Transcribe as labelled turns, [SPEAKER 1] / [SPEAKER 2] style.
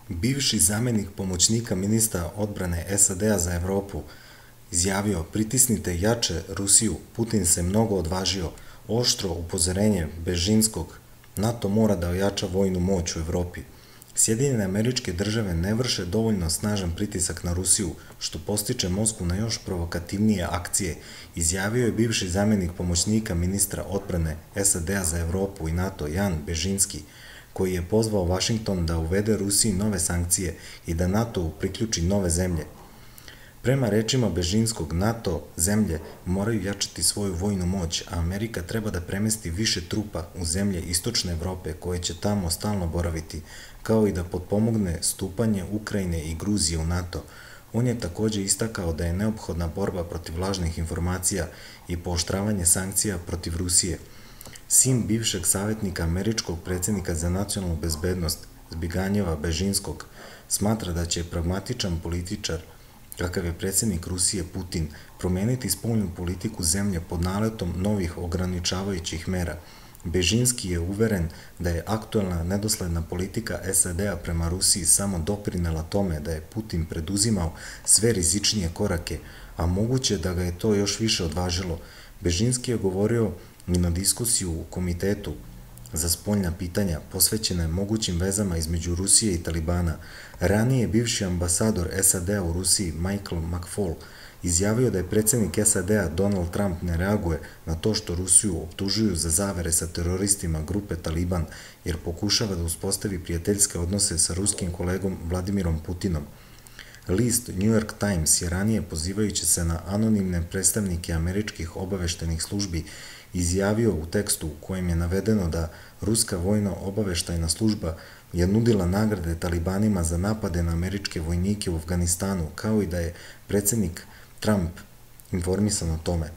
[SPEAKER 1] Bivši zamjenik pomoćnika ministra odbrane SAD-a za Evropu izjavio: pritisnite jače Rusiju, Putin se mnogo odvažio, oštro upozorenje Bežinskog, NATO mora da ojača vojnu moć u Evropi. Sjedinjene Američke Države ne vrše dovoljno snažan pritisak na Rusiju, što postiče Moskvu na još provokativnije akcije, izjavio je bivši zamjenik pomoćnika ministra odbrane SAD-a za Evropu i NATO Jan Bežinski, koji je pozvao Vašington da uvede Rusiji nove sankcije i da NATO priključi nove zemlje. Prema rečima Bežinskog, NATO zemlje moraju jačati svoju vojnu moć, a Amerika treba da premesti više trupa u zemlje istočne Evrope koje će tamo stalno boraviti, kao i da potpomogne stupanje Ukrajine i Gruzije u NATO. On je takođe istakao da je neophodna borba protiv lažnih informacija i pooštravanje sankcija protiv Rusije. Sin bivšeg savjetnika američkog predsjednika za nacionalnu bezbednost Zbiganjeva Bežinskog smatra da će pragmatičan političar kakav je predsjednik Rusije Putin promeniti spoljnu politiku zemlje pod naletom novih ograničavajućih mera. Bežinski je uveren da je aktuelna nedosledna politika SAD-a prema Rusiji samo doprinela tome da je Putin preduzimao sve rizičnije korake, a moguće da ga je to još više odvažilo. Bežinski je govorio i na diskusiju u Komitetu za spoljna pitanja posvećena mogućim vezama između Rusije i Talibana. Ranije bivši ambasador SAD-a u Rusiji Michael McFaul izjavio da je predsjednik SAD-a Donald Trump ne reaguje na to što Rusiju optužuju za zavere sa teroristima grupe Taliban, jer pokušava da uspostavi prijateljske odnose sa ruskim kolegom Vladimirom Putinom. List New York Times je ranije, pozivajući se na anonimne predstavnike američkih obaveštajnih službi, izjavio u tekstu u kojem je navedeno da ruska vojno-obaveštajna služba je nudila nagrade Talibanima za napade na američke vojnike u Afganistanu, kao i da je predsjednik Trump informisan o tome.